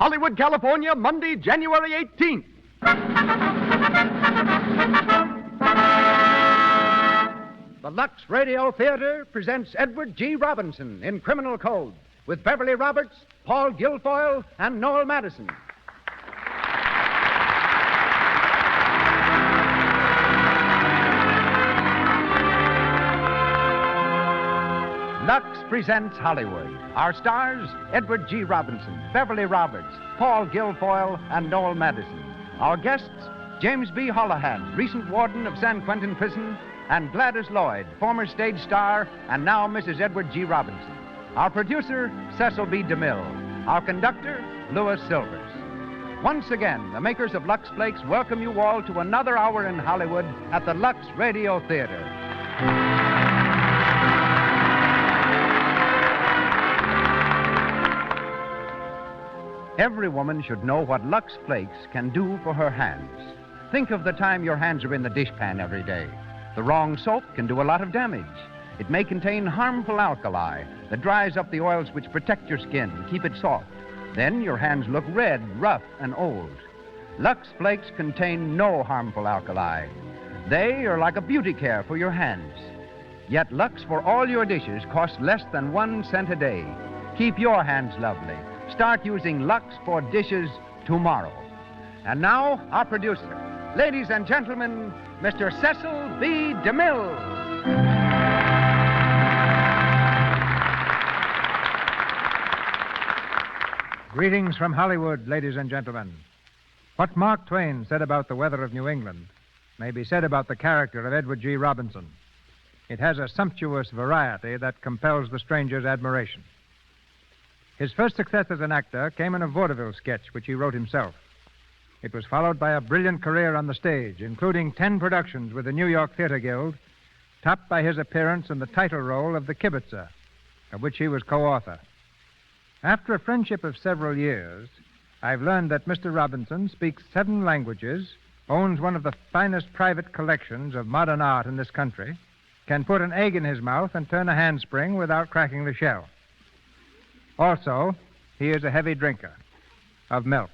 Hollywood, California, Monday, January 18th. The Lux Radio Theater presents Edward G. Robinson in Criminal Code with Beverly Roberts, Paul Guilfoyle, and Noel Madison. Lux presents Hollywood. Our stars, Edward G. Robinson, Beverly Roberts, Paul Guilfoyle, and Noel Madison. Our guests, James B. Holohan, recent warden of San Quentin Prison, and Gladys Lloyd, former stage star and now Mrs. Edward G. Robinson. Our producer, Cecil B. DeMille. Our conductor, Louis Silvers. Once again, the makers of Lux Flakes welcome you all to another hour in Hollywood at the Lux Radio Theater. Every woman should know what Lux Flakes can do for her hands. Think of the time your hands are in the dishpan every day. The wrong soap can do a lot of damage. It may contain harmful alkali that dries up the oils which protect your skin and keep it soft. Then your hands look red, rough, and old. Lux Flakes contain no harmful alkali. They are like a beauty care for your hands. Yet Lux for all your dishes costs less than 1 cent a day. Keep your hands lovely. Start using Lux for dishes tomorrow. And now, our producer. Ladies and gentlemen, Mr. Cecil B. DeMille. Greetings from Hollywood, ladies and gentlemen. What Mark Twain said about the weather of New England may be said about the character of Edward G. Robinson. It has a sumptuous variety that compels the stranger's admiration. His first success as an actor came in a vaudeville sketch which he wrote himself. It was followed by a brilliant career on the stage, including 10 productions with the New York Theater Guild, topped by his appearance in the title role of The Kibitzer, of which he was co-author. After a friendship of several years, I've learned that Mr. Robinson speaks 7 languages, owns one of the finest private collections of modern art in this country, can put an egg in his mouth and turn a handspring without cracking the shell. Also, he is a heavy drinker of milk.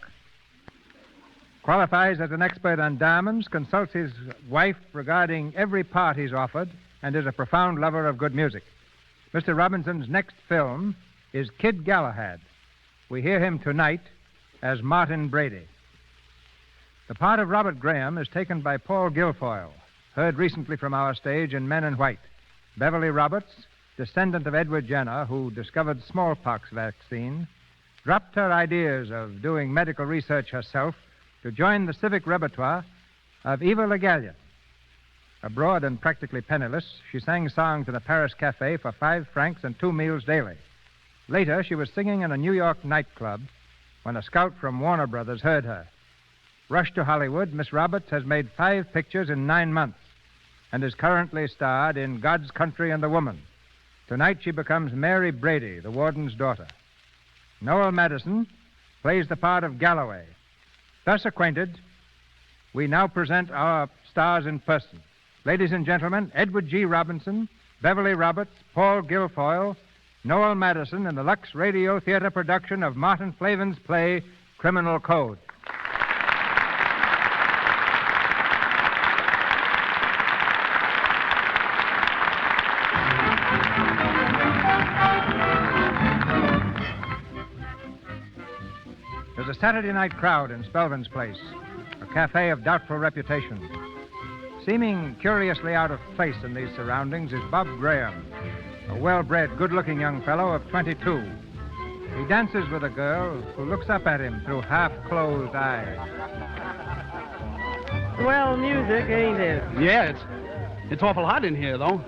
Qualifies as an expert on diamonds, consults his wife regarding every part he's offered, and is a profound lover of good music. Mr. Robinson's next film is Kid Galahad. We hear him tonight as Martin Brady. The part of Robert Graham is taken by Paul Guilfoyle, heard recently from our stage in Men in White. Beverly Roberts, descendant of Edward Jenner, who discovered smallpox vaccine, dropped her ideas of doing medical research herself to join the civic repertoire of Eva Le Gallienne. Abroad and practically penniless, she sang songs in a Paris cafe for 5 francs and 2 meals daily. Later, she was singing in a New York nightclub when a scout from Warner Brothers heard her. Rushed to Hollywood, Miss Roberts has made 5 pictures in 9 months and is currently starred in God's Country and the Woman. Tonight, she becomes Mary Brady, the warden's daughter. Noel Madison plays the part of Galloway. Thus acquainted, we now present our stars in person. Ladies and gentlemen, Edward G. Robinson, Beverly Roberts, Paul Guilfoyle, Noel Madison in the Lux Radio Theater production of Martin Flavin's play, Criminal Code. There's a Saturday night crowd in Spelman's Place, a cafe of doubtful reputation. Seeming curiously out of place in these surroundings is Bob Graham, a well-bred, good-looking young fellow of 22. He dances with a girl who looks up at him through half-closed eyes. Swell music, ain't it? Yeah, it's awful hot in here, though.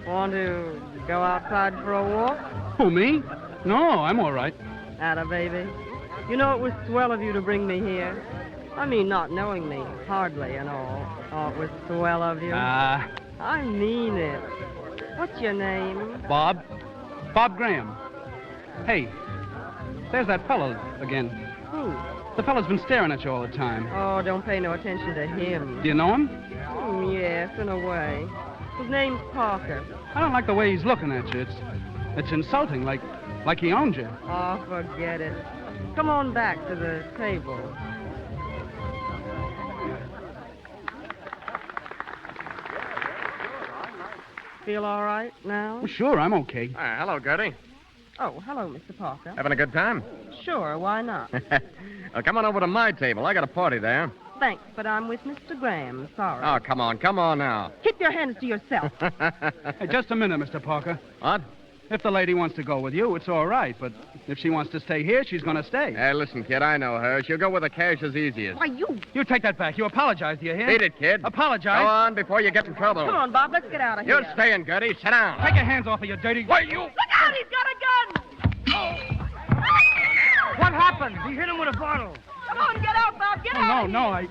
Want to go outside for a walk? Who, me? No, I'm all right. Atta baby. You know, it was swell of you to bring me here. I mean, not knowing me, hardly and all. Oh, it was swell of you. I mean it. What's your name? Bob Graham. Hey, there's that fellow again. Who? The fellow's been staring at you all the time. Oh, don't pay no attention to him. Do you know him? Yes, in a way. His name's Parker. I don't like the way he's looking at you. It's insulting, like he owns you. Oh, forget it. Come on back to the table. Feel all right now? Well, sure, I'm okay. Hello, Gertie. Oh, hello, Mr. Parker. Having a good time? Sure, why not? Well, come on over to my table. I got a party there. Thanks, but I'm with Mr. Graham. Sorry. Oh, come on now. Keep your hands to yourself. Hey, just a minute, Mr. Parker. What? If the lady wants to go with you, it's all right. But if she wants to stay here, she's going to stay. Hey, listen, kid, I know her. She'll go where the cash is easiest. Why, you... You take that back. You apologize, do you hear? Beat it, kid. Apologize. Go on before you get in trouble. Come on, Bob, let's get out of here. You're staying, Gertie. Sit down. Take your hands off of you, dirty... Why, you... Look out, he's got a gun! What happened? He hit him with a bottle. Come on, get out, Bob, get out of here. No, I...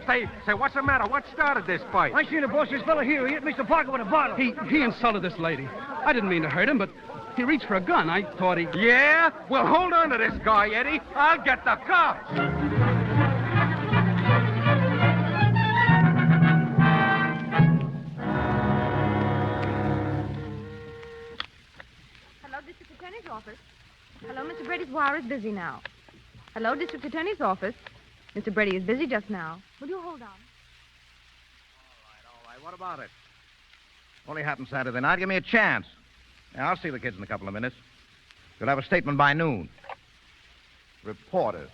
Say, what's the matter? What started this fight? I seen the boss's fella here. He hit Mr. Parker with a bottle. He insulted this lady. I didn't mean to hurt him, but he reached for a gun. I thought he... Yeah? Well, hold on to this guy, Eddie. I'll get the cops. Hello, District Attorney's office. Hello, Mr. Brady's wire is busy now. Hello, District Attorney's office. Mr. Brady is busy just now. Will you hold on? All right. What about it? Only happened Saturday night. Give me a chance. Yeah, I'll see the kids in a couple of minutes. You'll have a statement by noon. Reporters.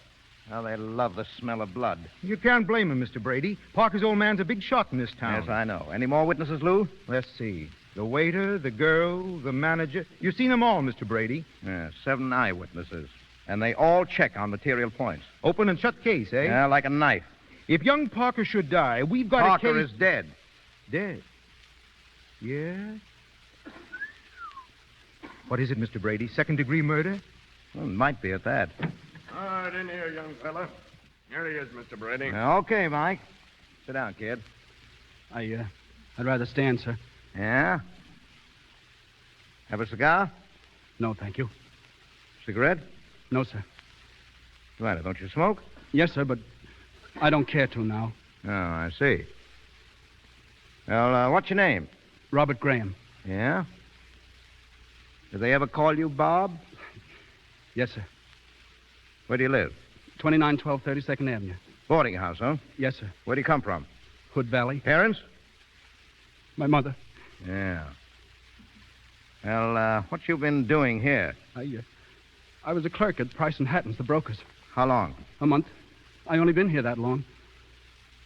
How they love the smell of blood. You can't blame him, Mr. Brady. Parker's old man's a big shot in this town. Yes, I know. Any more witnesses, Lou? Let's see. The waiter, the girl, the manager. You've seen them all, Mr. Brady. Yeah, 7 eyewitnesses. And they all check on material points. Open and shut case, eh? Yeah, like a knife. If young Parker should die, we've got Parker a case... is dead. Dead? Yeah? What is it, Mr. Brady? Second-degree murder? Well, it might be at that. All right, in here, young fella. Here he is, Mr. Brady. Okay, Mike. Sit down, kid. I'd rather stand, sir. Yeah? Have a cigar? No, thank you. Cigarette? No, sir. Right, don't you smoke? Yes, sir, but I don't care to now. Oh, I see. Well, what's your name? Robert Graham. Yeah? Did they ever call you Bob? Yes, sir. Where do you live? 2912 32nd Avenue. Boarding house, huh? Yes, sir. Where do you come from? Hood Valley. Parents? My mother. Yeah. Well, what you been doing here? I was a clerk at Price and Hatton's, the brokers. How long? A month. I only been here that long.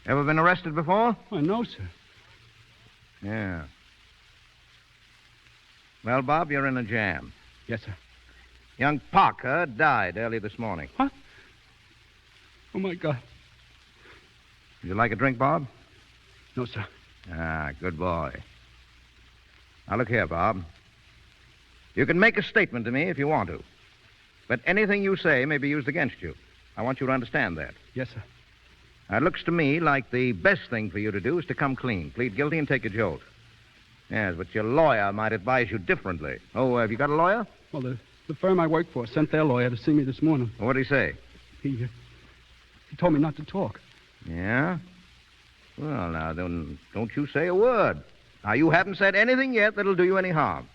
Ever been arrested before? Oh, no, sir. Yeah. Well, Bob, you're in a jam. Yes, sir. Young Parker died early this morning. What? Oh, my God. Would you like a drink, Bob? No, sir. Ah, good boy. Now, look here, Bob. You can make a statement to me if you want to. But anything you say may be used against you. I want you to understand that. Yes, sir. Now, it looks to me like the best thing for you to do is to come clean. Plead guilty and take a jolt. Yes, but your lawyer might advise you differently. Oh, have you got a lawyer? Well, the firm I work for sent their lawyer to see me this morning. What did he say? He told me not to talk. Yeah? Well, now, then, don't you say a word. Now, you haven't said anything yet that'll do you any harm.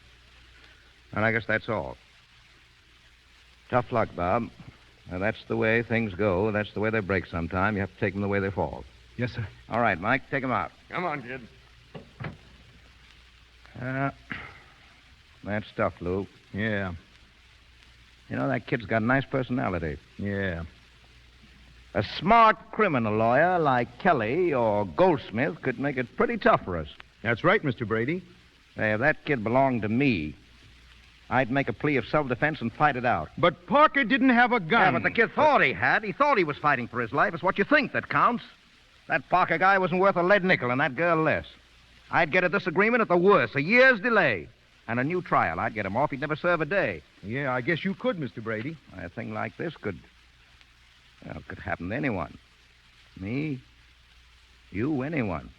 And I guess that's all. Tough luck, Bob. Now, that's the way things go. That's the way they break sometime. You have to take them the way they fall. Yes, sir. All right, Mike, take them out. Come on, kid. That stuff, Lou. Yeah. You know, that kid's got a nice personality. Yeah. A smart criminal lawyer like Kelly or Goldsmith could make it pretty tough for us. That's right, Mr. Brady. Hey, if that kid belonged to me, I'd make a plea of self-defense and fight it out. But Parker didn't have a gun. Yeah, but the kid thought he had. He thought he was fighting for his life. It's what you think that counts. That Parker guy wasn't worth a lead nickel, and that girl less. I'd get a disagreement at the worst, a year's delay, and a new trial. I'd get him off. He'd never serve a day. Yeah, I guess you could, Mr. Brady. A thing like this could happen to anyone. Me, you, anyone.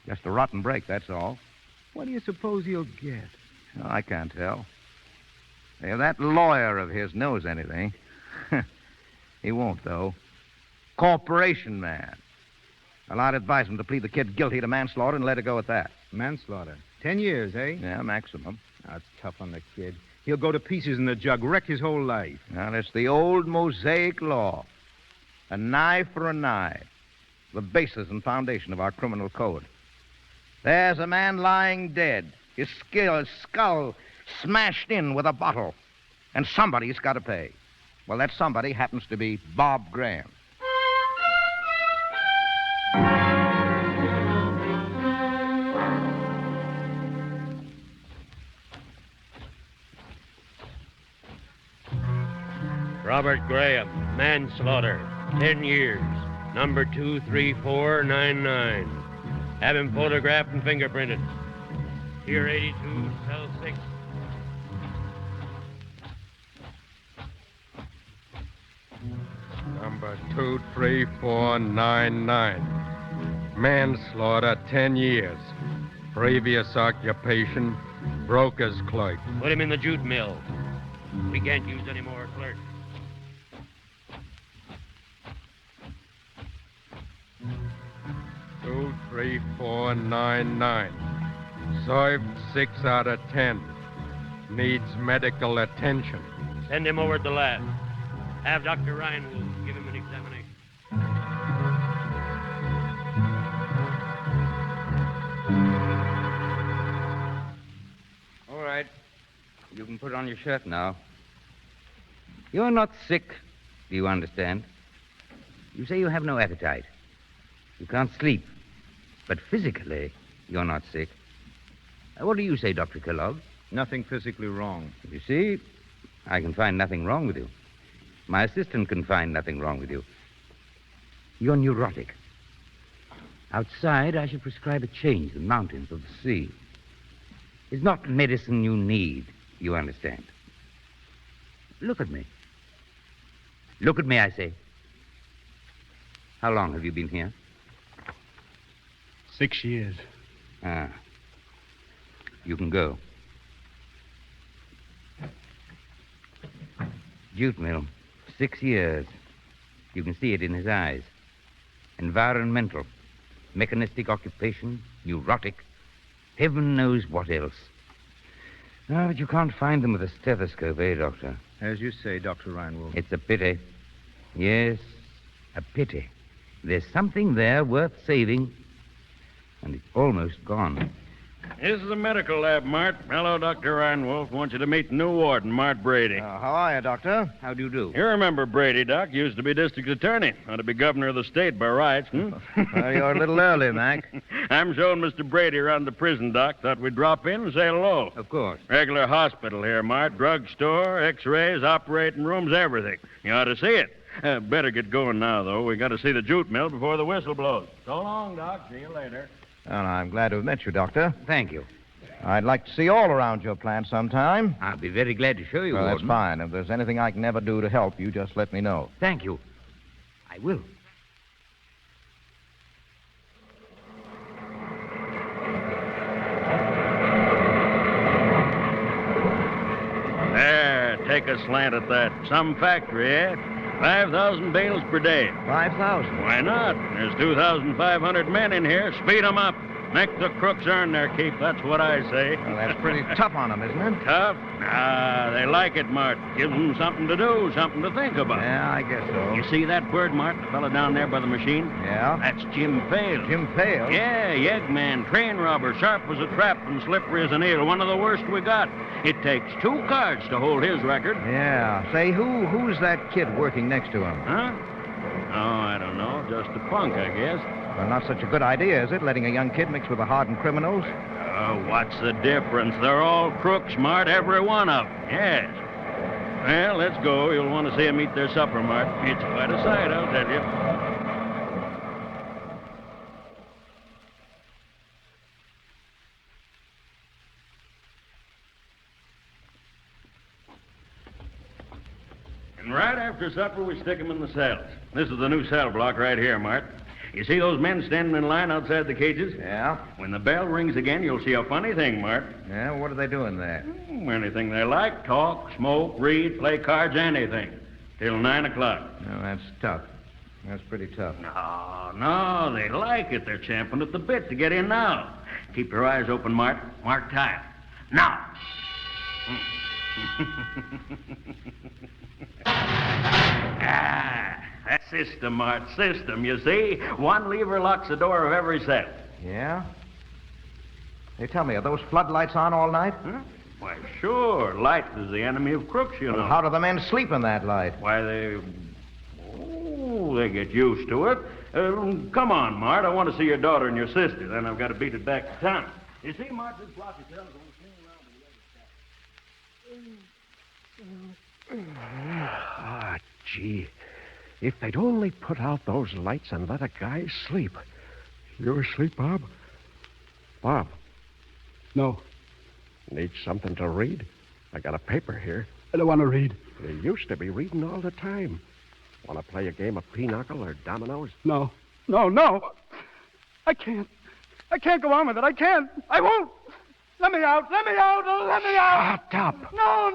Just a rotten break, that's all. What do you suppose he'll get? Oh, I can't tell. If that lawyer of his knows anything, he won't, though. Corporation man. Well, I'd advise him to plead the kid guilty to manslaughter and let it go at that. Manslaughter. 10 years, eh? Yeah, maximum. That's tough on the kid. He'll go to pieces in the jug, wreck his whole life. Now, it's the old Mosaic law. An eye for an eye. The basis and foundation of our criminal code. There's a man lying dead. His skull smashed in with a bottle. And somebody's got to pay. Well, that somebody happens to be Bob Graham. Robert Graham, manslaughter, 10 years, number 23499. Have him photographed and fingerprinted. Here 82, cell 6. Number 23499. Manslaughter, 10 years. Previous occupation, broker's clerk. Put him in the jute mill. We can't use any more clerks. Two, 3, 4, 9, 9. Served 6 out of 10. Needs medical attention. Send him over to the lab. Have Dr. Reinwolf give him an examination. All right. You can put on your shirt now. You're not sick, do you understand? You say you have no appetite. You can't sleep. But physically, you're not sick. What do you say, Dr. Kellogg? Nothing physically wrong. You see, I can find nothing wrong with you. My assistant can find nothing wrong with you. You're neurotic. Outside, I should prescribe a change, the mountains of the sea. It's not medicine you need, you understand. Look at me. Look at me, I say. How long have you been here? 6 years. Ah. You can go. Jute mill. 6 years. You can see it in his eyes. Environmental. Mechanistic occupation. Neurotic. Heaven knows what else. No, but you can't find them with a stethoscope, eh, Doctor? As you say, Dr. Reinwolf. It's a pity. Yes, a pity. There's something there worth saving, and it's almost gone. This is the medical lab, Mart. Hello, Dr. Reinwolf. Want you to meet the new warden, Mart Brady. How are you, Doctor? How do you do? You remember Brady, Doc. Used to be district attorney. Ought to be governor of the state by rights, Well, you're a little early, Mac. I'm showing Mr. Brady around the prison, Doc. Thought we'd drop in and say hello. Of course. Regular hospital here, Mart. Drugstore, x-rays, operating rooms, everything. You ought to see it. Better get going now, though. We got to see the jute mill before the whistle blows. So long, Doc. See you later. Well, I'm glad to have met you, Doctor. Thank you. I'd like to see all around your plant sometime. I'll be very glad to show you, Well, that's Warden. fine. If there's anything I can ever do to help you, just let me know. Thank you. I will. There, take a slant at that. Some factory, eh? 5,000 bales per day. 5,000? Why not? There's 2,500 men in here. Speed 'em up. Make the crooks earn their keep. That's what I say. Well, that's pretty tough on them, isn't it? Tough? Ah, they like it, Mart. Gives them something to do, something to think about. Yeah, I guess so. You see that bird, Mart? The fellow down there by the machine? Yeah? That's Jim Fale. Jim Fale? Yeah, yeggman, train robber, sharp as a trap and slippery as an eel. One of the worst we got. It takes 2 cards to hold his record. Yeah. Say, who's that kid working next to him? Huh? Oh, I don't know. Just a punk, I guess. Well, not such a good idea, is it, letting a young kid mix with the hardened criminals? Oh, what's the difference? They're all crooks, Mart, every one of them. Yes. Well, let's go. You'll want to see them eat their supper, Mart. It's quite a sight, I'll tell you. And right after supper, we stick them in the cells. This is the new cell block right here, Mart. You see those men standing in line outside the cages? Yeah? When the bell rings again, you'll see a funny thing, Mart. Yeah, what are they doing there? Anything they like. Talk, smoke, read, play cards, anything. Till 9 o'clock. No, that's tough. That's pretty tough. No, they like it. They're champing at the bit to get in now. Keep your eyes open, Mart. Mark time. Now. That's system, Mart. System, you see? One lever locks the door of every cell. Yeah? Hey, tell me, are those floodlights on all night? Huh? Why, sure. Light is the enemy of crooks, you know. Well, how do the men sleep in that light? Why, they get used to it. Come on, Mart. I want to see your daughter and your sister. Then I've got to beat it back to town. You see, Mart, this floppy tail's going to swing around the Ah, gee. If they'd only put out those lights and let a guy sleep. You asleep, Bob? Bob. No. Need something to read? I got a paper here. I don't want to read. You used to be reading all the time. Want to play a game of pinochle or dominoes? No. I can't. I can't go on with it. I can't. I won't. Let me out. Let me out. Let me out. Shut up. No.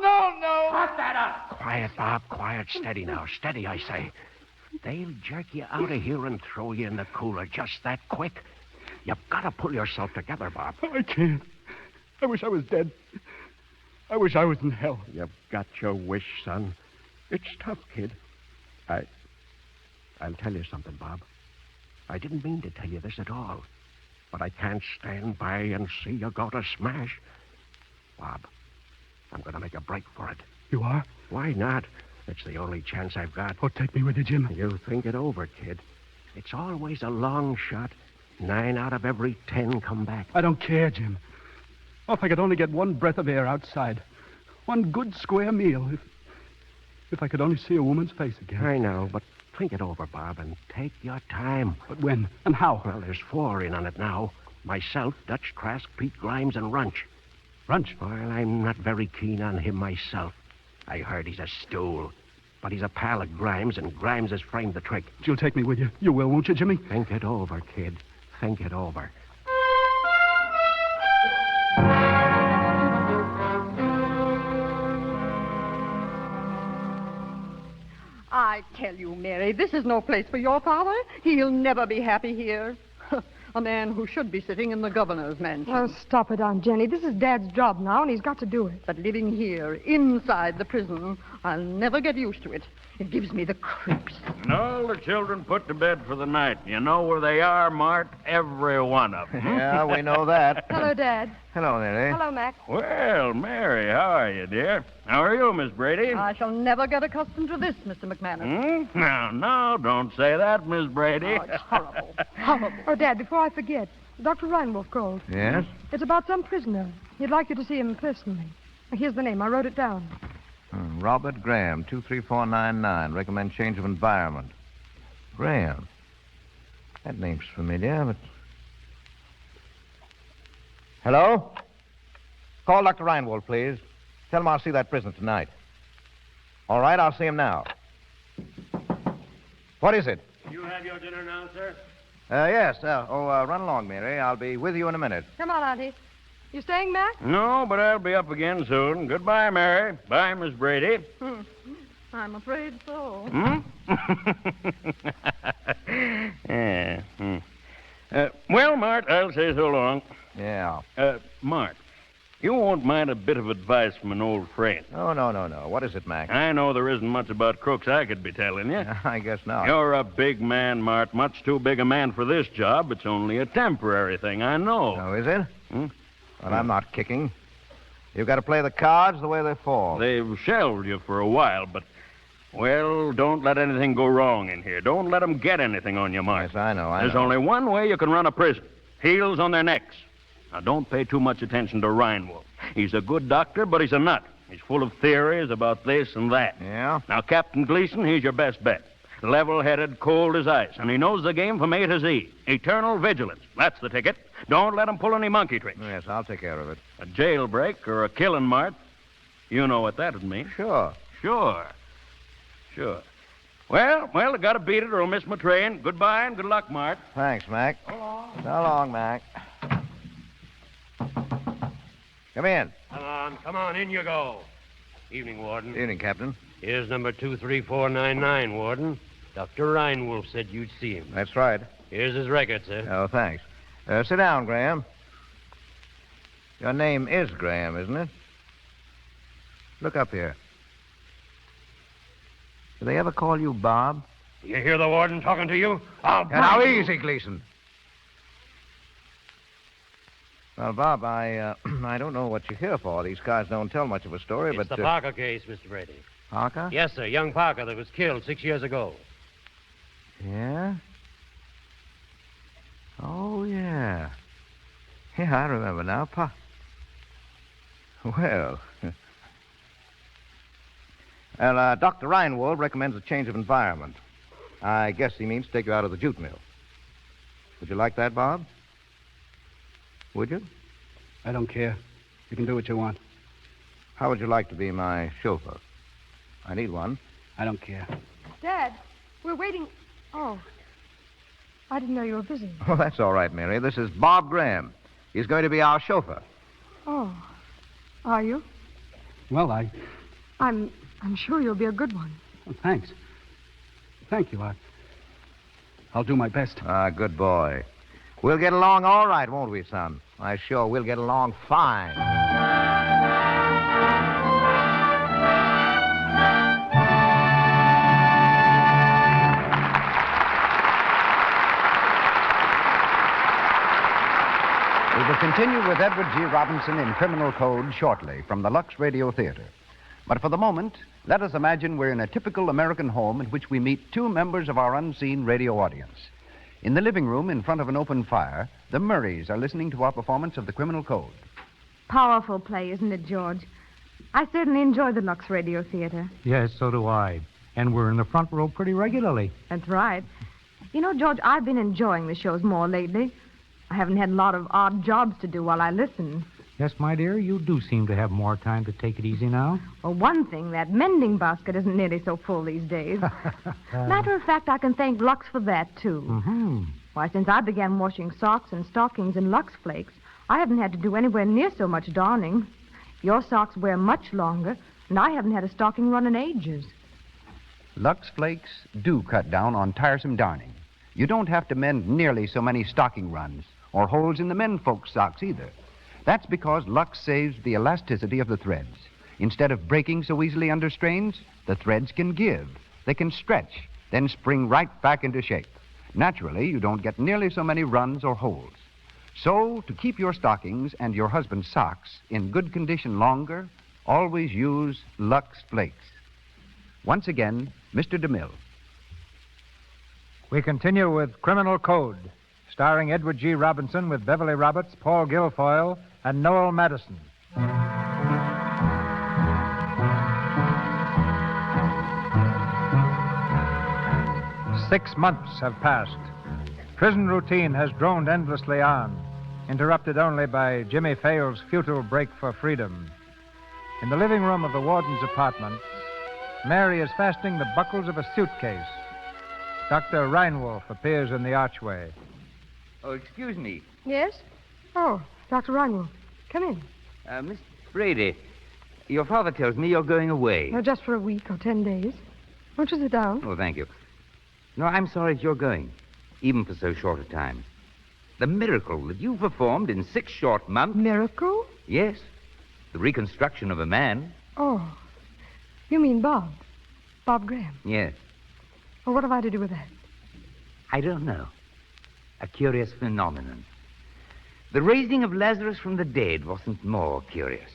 Shut that up. Quiet, Bob. Quiet. Steady now. Steady, I say. They'll jerk you out of here and throw you in the cooler just that quick. You've got to pull yourself together, Bob. I can't. I wish I was dead. I wish I was in hell. You've got your wish, son. It's tough, kid. I'll tell you something, Bob. I didn't mean to tell you this at all. But I can't stand by and see you go to smash. Bob, I'm going to make a break for it. You are? Why not? It's the only chance I've got. Oh, take me with you, Jim. You think it over, kid. It's always a long shot. 9 out of every 10 come back. I don't care, Jim. Oh, if I could only get one breath of air outside. One good square meal. If I could only see a woman's face again. I know, but think it over, Bob, and take your time. But when and how? Well, there's 4 in on it now. Myself, Dutch Trask, Pete Grimes, and Runch. Runch? Well, I'm not very keen on him myself. I heard he's a stool. But he's a pal of Grimes, and Grimes has framed the trick. You'll take me with you. You will, won't you, Jimmy? Think it over, kid. Think it over. I tell you, Mary, this is no place for your father. He'll never be happy here. A man who should be sitting in the governor's mansion. Oh, stop it, Aunt Jenny. This is Dad's job now, and he's got to do it. But living here, inside the prison, I'll never get used to it. It gives me the creeps. And all the children put to bed for the night. You know where they are, Mart? Every one of them. Yeah, we know that. Hello, Dad. Hello, Mary. Hello, Mac. Well, Mary, how are you, dear? How are you, Miss Brady? I shall never get accustomed to this, Mr. McManus. No, don't say that, Miss Brady. Oh, it's horrible. Horrible. Oh, Dad, before I forget, Dr. Reinwolf called. Yes? It's about some prisoner. He'd like you to see him personally. Here's the name. I wrote it down. Robert Graham, 23499. Recommend change of environment. Graham. That name's familiar, but... Hello? Call Dr. Reinwolf, please. Tell him I'll see that prisoner tonight. All right, I'll see him now. What is it? You have your dinner now, sir? Yes. Run along, Mary. I'll be with you in a minute. Come on, Auntie. You staying, Mac? No, but I'll be up again soon. Goodbye, Mary. Bye, Miss Brady. I'm afraid so. Yeah. Well, Mart, I'll say so long. Yeah. Mart, you won't mind a bit of advice from an old friend. Oh, no. What is it, Mac? I know there isn't much about crooks I could be telling you. I guess not. You're a big man, Mart. Much too big a man for this job. It's only a temporary thing, I know. Oh, is it? Well, I'm not kicking. You've got to play the cards the way they fall. They've shelved you for a while, but, well, don't let anything go wrong in here. Don't let them get anything on you, Mart. Yes, I know. There's only one way you can run a prison. Heels on their necks. Now, don't pay too much attention to Reinwolf. He's a good doctor, but he's a nut. He's full of theories about this and that. Yeah? Now, Captain Gleason, he's your best bet. Level-headed, cold as ice, and he knows the game from A to Z. Eternal vigilance. That's the ticket. Don't let him pull any monkey tricks. Yes, I'll take care of it. A jailbreak or a killing, Mart. You know what that would mean. Sure. Well, I gotta beat it or I'll miss my train. Goodbye and good luck, Mart. Thanks, Mac. So long, Mac. Come in. Come on, in you go. Evening, Warden. Evening, Captain. Here's number 23499, Warden. Dr. Reinwolf said you'd see him. That's right. Here's his record, sir. Oh, thanks. Sit down, Graham. Your name is Graham, isn't it? Look up here. Do they ever call you Bob? You hear the warden talking to you? Now, easy, Gleason. Well, Bob, I don't know what you're here for. These cards don't tell much of a story, It's but... the Parker case, Mr. Brady. Parker? Yes, sir. Young Parker that was killed 6 years ago. Yeah? Oh, yeah. Yeah, I remember now. Well... Well, Dr. Reinwald recommends a change of environment. I guess he means to take you out of the jute mill. Would you like that, Bob? Would you? I don't care. You can do what you want. How would you like to be my chauffeur? I need one. I don't care. Dad, we're waiting. Oh. I didn't know you were busy. Oh, that's all right, Mary. This is Bob Graham. He's going to be our chauffeur. Oh. Are you? Well, I'm sure you'll be a good one. Well, thanks. Thank you. I'll do my best. Good boy. We'll get along all right, won't we, son? I sure will get along fine. We will continue with Edward G. Robinson in Criminal Code shortly from the Lux Radio Theater. But for the moment, let us imagine we're in a typical American home in which we meet two members of our unseen radio audience. In the living room, in front of an open fire, the Murrays are listening to our performance of the Criminal Code. Powerful play, isn't it, George? I certainly enjoy the Lux Radio Theater. Yes, so do I. And we're in the front row pretty regularly. That's right. You know, George, I've been enjoying the shows more lately. I haven't had a lot of odd jobs to do while I listen. Yes, my dear, you do seem to have more time to take it easy now. Well, one thing, that mending basket isn't nearly so full these days. Matter of fact, I can thank Lux for that, too. Mm-hmm. Why, since I began washing socks and stockings in Lux Flakes, I haven't had to do anywhere near so much darning. Your socks wear much longer, and I haven't had a stocking run in ages. Lux Flakes do cut down on tiresome darning. You don't have to mend nearly so many stocking runs or holes in the menfolk's socks either. That's because Lux saves the elasticity of the threads. Instead of breaking so easily under strains, the threads can give. They can stretch, then spring right back into shape. Naturally, you don't get nearly so many runs or holes. So, to keep your stockings and your husband's socks in good condition longer, always use Lux Flakes. Once again, Mr. DeMille. We continue with Criminal Code, starring Edward G. Robinson with Beverly Roberts, Paul Guilfoyle, and Noel Madison. 6 months have passed. Prison routine has droned endlessly on, interrupted only by Jimmy Fale's futile break for freedom. In the living room of the warden's apartment, Mary is fastening the buckles of a suitcase. Dr. Reinwolf appears in the archway. Oh, excuse me. Yes? Oh, Dr. Reinwolf. Come in. Miss Brady, your father tells me you're going away. Oh, just for a week or 10 days. Won't you sit down? Oh, thank you. No, I'm sorry that you're going, even for so short a time. The miracle that you performed in 6 short months... Miracle? Yes. The reconstruction of a man. Oh, you mean Bob? Bob Graham? Yes. Well, what have I to do with that? I don't know. A curious phenomenon. The raising of Lazarus from the dead wasn't more curious.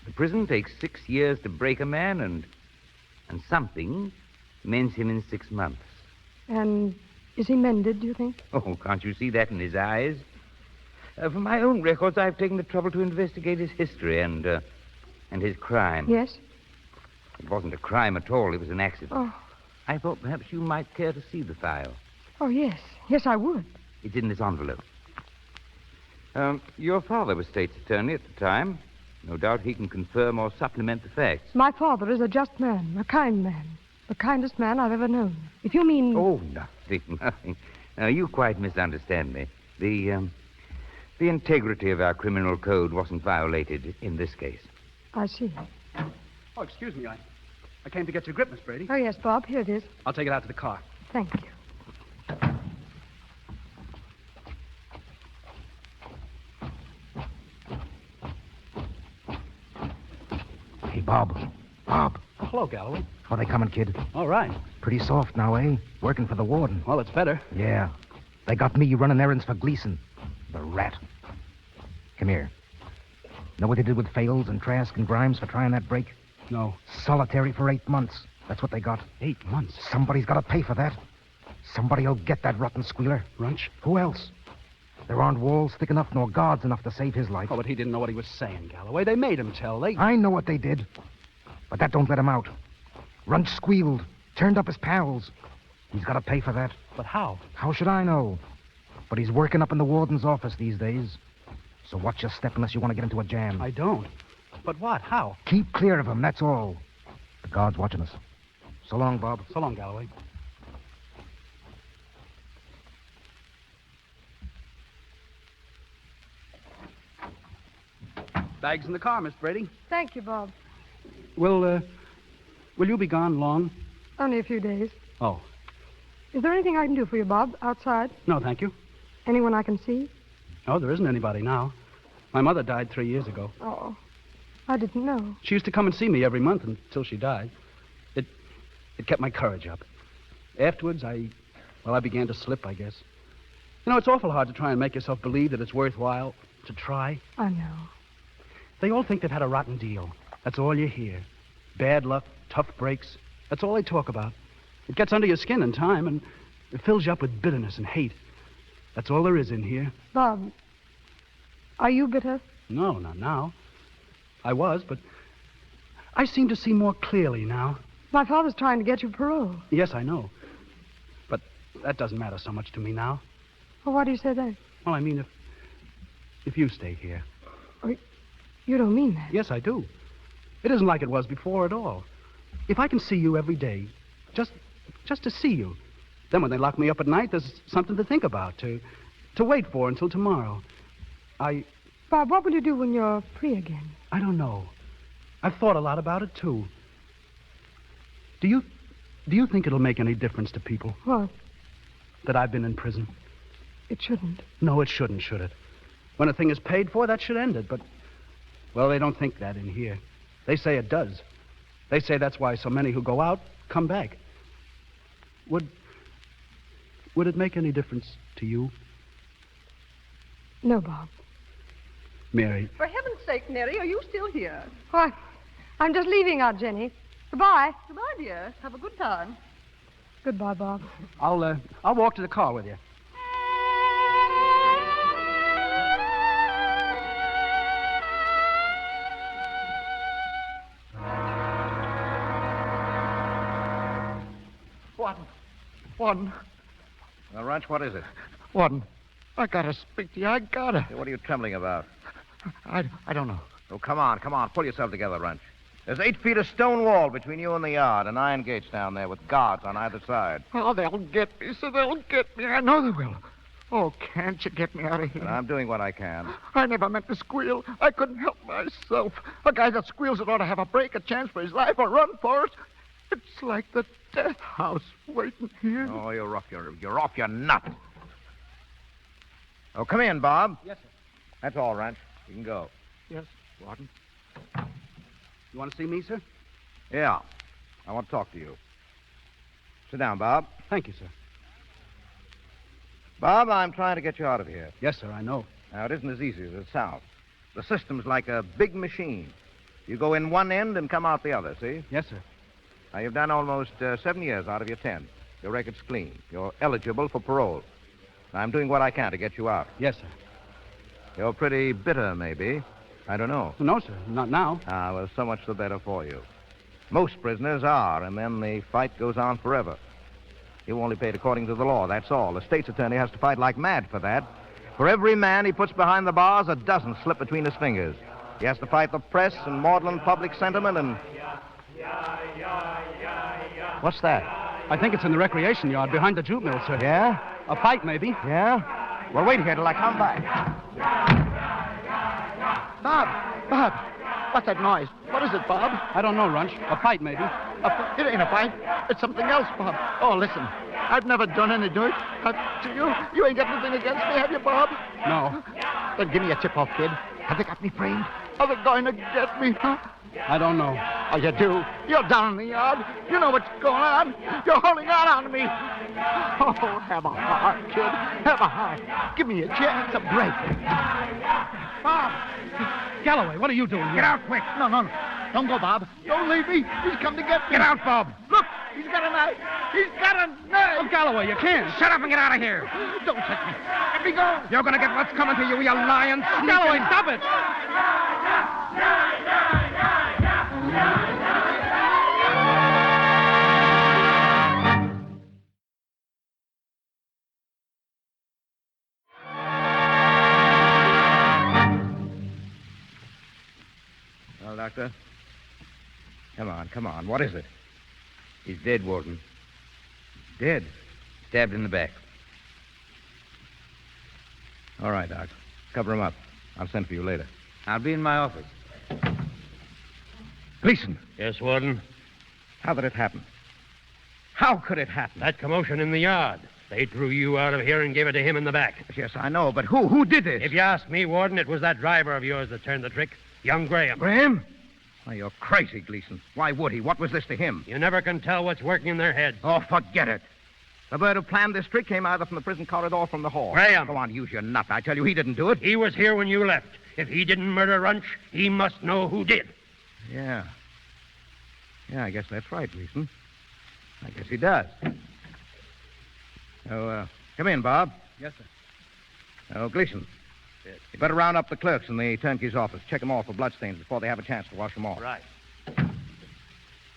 The prison takes 6 years to break a man, and something mends him in 6 months. And is he mended, do you think? Oh, can't you see that in his eyes? For my own records, I've taken the trouble to investigate his history and his crime. Yes? It wasn't a crime at all. It was an accident. Oh. I thought perhaps you might care to see the file. Oh, yes. Yes, I would. It's in this envelope. Your father was state's attorney at the time. No doubt he can confirm or supplement the facts. My father is a just man, a kind man. The kindest man I've ever known. If you mean... Oh, nothing. You quite misunderstand me. The integrity of our criminal code wasn't violated in this case. I see. Oh, excuse me. I came to get your grip, Miss Brady. Oh, yes, Bob. Here it is. I'll take it out to the car. Thank you. Hey, Bob. Bob. Hello, Galloway. How they coming, kid? All right. Pretty soft now, eh? Working for the warden. Well, it's better. Yeah. They got me running errands for Gleason. The rat. Come here. Know what they did with Fales and Trask and Grimes for trying that break? No. Solitary for 8 months. That's what they got. 8 months? Somebody's got to pay for that. Somebody'll get that rotten squealer. Runch? Who else? There aren't walls thick enough nor guards enough to save his life. Oh, but he didn't know what he was saying, Galloway. They made him tell. I know what they did. But that don't let him out. Runch squealed. Turned up his pals. He's got to pay for that. But how? How should I know? But he's working up in the warden's office these days. So watch your step unless you want to get into a jam. I don't. But what? How? Keep clear of him, that's all. The guard's watching us. So long, Bob. So long, Galloway. Bags in the car, Miss Brady. Thank you, Bob. Will you be gone long? Only a few days. Oh. Is there anything I can do for you, Bob, outside? No, thank you. Anyone I can see? Oh, there isn't anybody now. My mother died 3 years ago. Oh, I didn't know. She used to come and see me every month until she died. It kept my courage up. Afterwards, I began to slip, I guess. You know, it's awful hard to try and make yourself believe that it's worthwhile to try. I know. They all think they've had a rotten deal. That's all you hear. Bad luck, tough breaks. That's all they talk about. It gets under your skin in time, and it fills you up with bitterness and hate. That's all there is in here. Bob, are you bitter? No, not now. I was, but I seem to see more clearly now. My father's trying to get you parole. Yes, I know. But that doesn't matter so much to me now. Well, why do you say that? Well, I mean, if you stay here. Oh, you don't mean that. Yes, I do. It isn't like it was before at all. If I can see you every day, just to see you, then when they lock me up at night, there's something to think about, to wait for until tomorrow. Bob, what will you do when you're free again? I don't know. I've thought a lot about it, too. Do you think it'll make any difference to people? What? That I've been in prison? It shouldn't. No, it shouldn't, should it? When a thing is paid for, that should end it, but... Well, they don't think that in here. They say it does. They say that's why so many who go out come back. Would it make any difference to you? No, Bob. Mary. For heaven's sake, Mary, are you still here? Why, I'm just leaving, Aunt Jenny. Goodbye. Goodbye, dear. Have a good time. Goodbye, Bob. I'll walk to the car with you. Warden. Well, Runch, what is it? Warden, I gotta speak to you. I gotta. Hey, what are you trembling about? I don't know. Oh, come on. Pull yourself together, Runch. There's 8 feet of stone wall between you and the yard, and iron gates down there with guards on either side. Oh, they'll get me, so they'll get me. I know they will. Oh, can't you get me out of here? But I'm doing what I can. I never meant to squeal. I couldn't help myself. A guy that squeals ought to have a break, a chance for his life, or run for it. It's like the death house waiting here. Oh, you're off your nut. Oh, come in, Bob. Yes, sir. That's all, Runch. You can go. Yes, Warden. You want to see me, sir? Yeah. I want to talk to you. Sit down, Bob. Thank you, sir. Bob, I'm trying to get you out of here. Yes, sir, I know. Now, it isn't as easy as it sounds. The system's like a big machine. You go in one end and come out the other, see? Yes, sir. Now, you've done almost 7 years out of your 10. Your record's clean. You're eligible for parole. I'm doing what I can to get you out. Yes, sir. You're pretty bitter, maybe. I don't know. No, sir. Not now. Ah, well, so much the better for you. Most prisoners are, and then the fight goes on forever. You only paid according to the law, that's all. The state's attorney has to fight like mad for that. For every man he puts behind the bars, a dozen slip between his fingers. He has to fight the press and maudlin public sentiment and... What's that? I think it's in the recreation yard behind the jute mill, sir. Yeah? A fight, maybe. Yeah? Well, wait here till I come back. Bob, what's that noise? What is it, Bob? I don't know, Runch. A fight, maybe. It ain't a fight. It's something else, Bob. Oh, listen. I've never done any dirt. To you? You ain't got anything against me, have you, Bob? No. Then give me a tip-off, kid. Have they got me framed? Are they going to get me, huh? I don't know. Oh, you do? You're down in the yard. You know what's going on. You're holding out on me. Oh, have a heart, kid. Have a heart. Give me a chance, a break. Bob! Galloway, what are you doing here? Get out quick. No. Don't go, Bob. Don't leave me. He's come to get me. Get out, Bob. Look, he's got a knife. He's got a knife. Oh, Galloway, you can't. Shut up and get out of here. Don't take me. Let me go. You're going to get what's coming to you, you lying sneaking... Galloway, stop it. Well, Doctor? Come on. What is it? He's dead, Warden. Dead? Stabbed in the back. All right, Doc. Cover him up. I'll send for you later. I'll be in my office. Gleason. Yes, Warden? How did it happen? How could it happen? That commotion in the yard. They drew you out of here and gave it to him in the back. Yes, I know, but who did this? If you ask me, Warden, it was that driver of yours that turned the trick. Young Graham. Graham? Oh, you're crazy, Gleason. Why would he? What was this to him? You never can tell what's working in their heads. Oh, forget it. The bird who planned this trick came either from the prison corridor or from the hall. Graham. Go on, use your nut. I tell you, he didn't do it. He was here when you left. If he didn't murder Runch, he must know who did. Yeah, I guess that's right, Gleason. I guess he does. So, come in, Bob. Yes, sir. Oh, Gleason. Yes. You better round up the clerks in the turnkey's office. Check them all for bloodstains before they have a chance to wash them off. Right.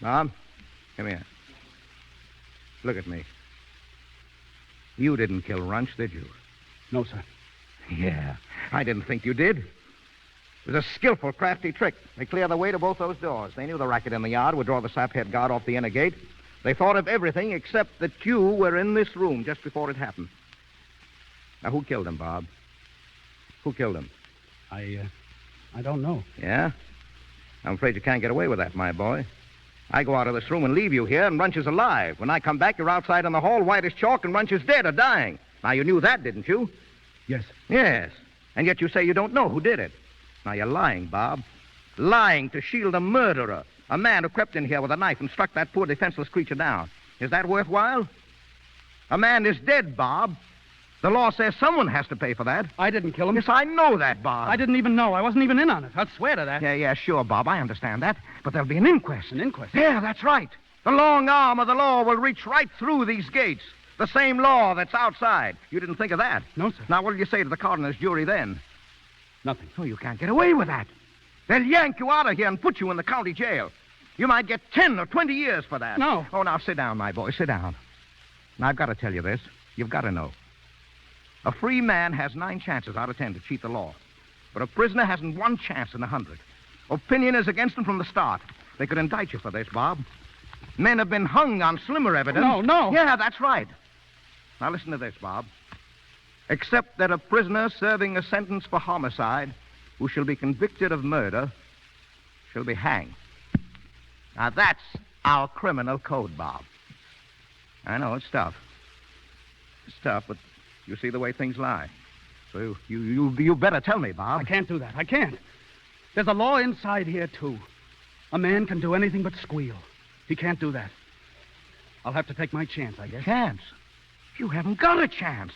Bob, come here. Look at me. You didn't kill Runch, did you? No, sir. Yeah, I didn't think you did. It was a skillful, crafty trick. They cleared the way to both those doors. They knew the racket in the yard would draw the saphead guard off the inner gate. They thought of everything except that you were in this room just before it happened. Now, who killed him, Bob? Who killed him? I don't know. Yeah? I'm afraid you can't get away with that, my boy. I go out of this room and leave you here, and Runch is alive. When I come back, you're outside in the hall, white as chalk, and Runch is dead or dying. Now, you knew that, didn't you? Yes. Yes. And yet you say you don't know who did it. Now, you're lying, Bob. Lying to shield a murderer. A man who crept in here with a knife and struck that poor defenseless creature down. Is that worthwhile? A man is dead, Bob. The law says someone has to pay for that. I didn't kill him. Yes, I know that, Bob. I didn't even know. I wasn't even in on it. I'll swear to that. Yeah, sure, Bob. I understand that. But there'll be an inquest. An inquest? Yeah, that's right. The long arm of the law will reach right through these gates. The same law that's outside. You didn't think of that? No, sir. Now, what'll you say to the coroner's jury then? Nothing. Oh, you can't get away with that. They'll yank you out of here and put you in the county jail. You might get 10 or 20 years for that. No. Oh, now, sit down, my boy. Sit down. Now, I've got to tell you this. You've got to know. A free man has 9 chances out of 10 to cheat the law. But a prisoner hasn't 1 chance in 100. Opinion is against him from the start. They could indict you for this, Bob. Men have been hung on slimmer evidence. No. Yeah, that's right. Now, listen to this, Bob. Except that a prisoner serving a sentence for homicide who shall be convicted of murder shall be hanged. Now, that's our criminal code, Bob. I know, it's tough. It's tough, but you see the way things lie. So you better tell me, Bob. I can't do that. I can't. There's a law inside here, too. A man can do anything but squeal. He can't do that. I'll have to take my chance, I guess. Chance? You haven't got a chance.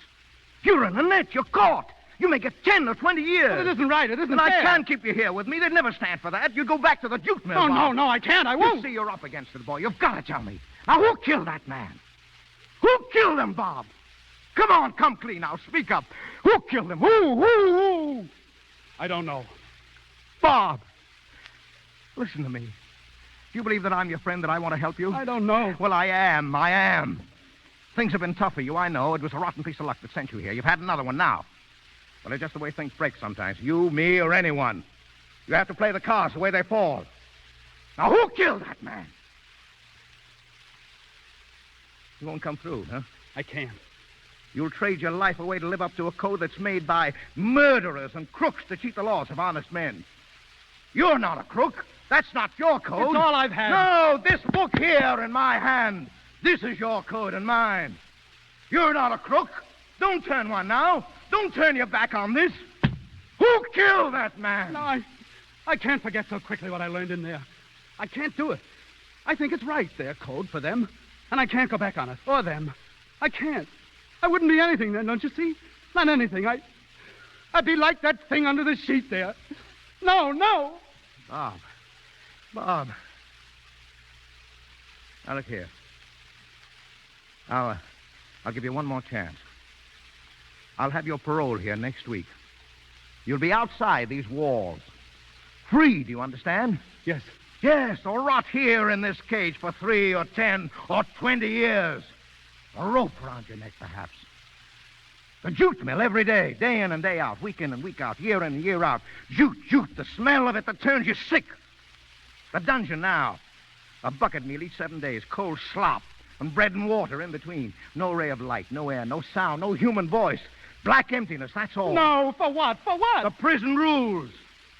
You're in the net. You're caught. You may get 10 or 20 years. But it isn't right. It isn't and fair. I can't keep you here with me. They'd never stand for that. You'd go back to the jute mill. No, I can't. I won't. You see, you're up against it, boy. You've got to tell me. Now, who killed that man? Who killed him, Bob? Come on, come clean now. Speak up. Who killed him? Who? I don't know. Bob, listen to me. Do you believe that I'm your friend, that I want to help you? I don't know. Well, I am. Things have been tough for you, I know. It was a rotten piece of luck that sent you here. You've had another one now. But it's just the way things break sometimes. You, me, or anyone. You have to play the cards the way they fall. Now, who killed that man? You won't come through, huh? I can't. You'll trade your life away to live up to a code that's made by murderers and crooks to cheat the laws of honest men. You're not a crook. That's not your code. It's all I've had. No, this book here in my hand. This is your code and mine. You're not a crook. Don't turn one now. Don't turn your back on this. Who killed that man? No, I can't forget so quickly what I learned in there. I can't do it. I think it's right, their code for them. And I can't go back on it, or them. I can't. I wouldn't be anything then, don't you see? Not anything. I'd be like that thing under the sheet there. No. Bob. Now, look here. I'll give you one more chance. I'll have your parole here next week. You'll be outside these walls. Free, do you understand? Yes. Yes, or rot here in this cage for 3 or 10 or 20 years. A rope around your neck, perhaps. The jute mill every day, day in and day out, week in and week out, year in and year out. Jute, the smell of it that turns you sick. The dungeon now. A bucket meal each 7 days, cold slop, and bread and water in between. No ray of light, no air, no sound, no human voice. Black emptiness, that's all. No, for what? For what? The prison rules.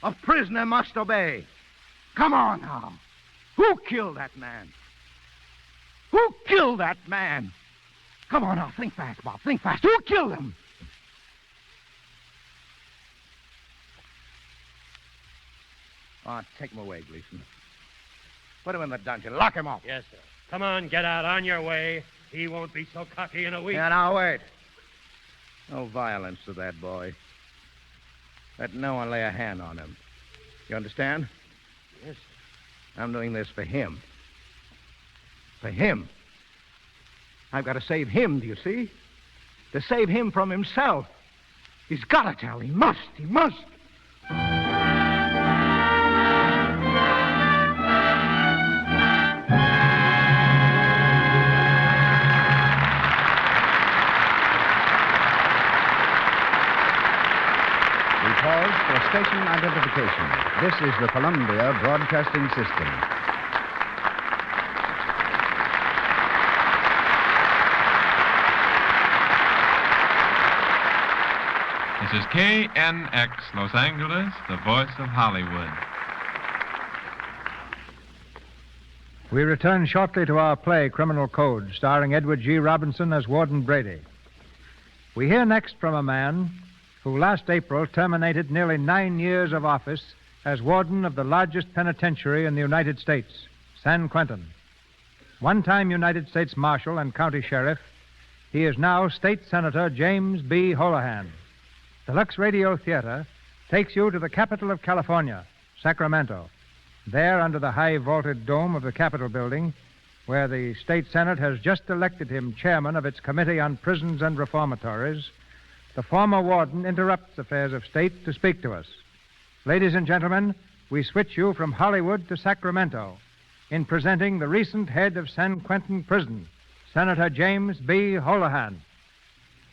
A prisoner must obey. Come on now. Who killed that man? Who killed that man? Come on now, think fast, Bob. Think fast. Who killed him? Oh, take him away, Gleason. Put him in the dungeon. Lock him up. Yes, sir. Come on, get out. On your way. He won't be so cocky in a week. Yeah, now wait. No violence to that boy. Let no one lay a hand on him. You understand? Yes, sir. I'm doing this for him. For him. I've got to save him, do you see? To save him from himself. He's got to tell. He must. He must. Pause for station identification. This is the Columbia Broadcasting System. This is KNX Los Angeles, the voice of Hollywood. We return shortly to our play, Criminal Code, starring Edward G. Robinson as Warden Brady. We hear next from a man who last April terminated nearly 9 years of office as warden of the largest penitentiary in the United States, San Quentin. One-time United States Marshal and County Sheriff, he is now State Senator James B. Holohan. The Lux Radio Theater takes you to the capital of California, Sacramento. There, under the high vaulted dome of the Capitol building, where the State Senate has just elected him chairman of its Committee on Prisons and Reformatories, the former warden interrupts affairs of state to speak to us. Ladies and gentlemen, we switch you from Hollywood to Sacramento in presenting the recent head of San Quentin Prison, Senator James B. Holohan.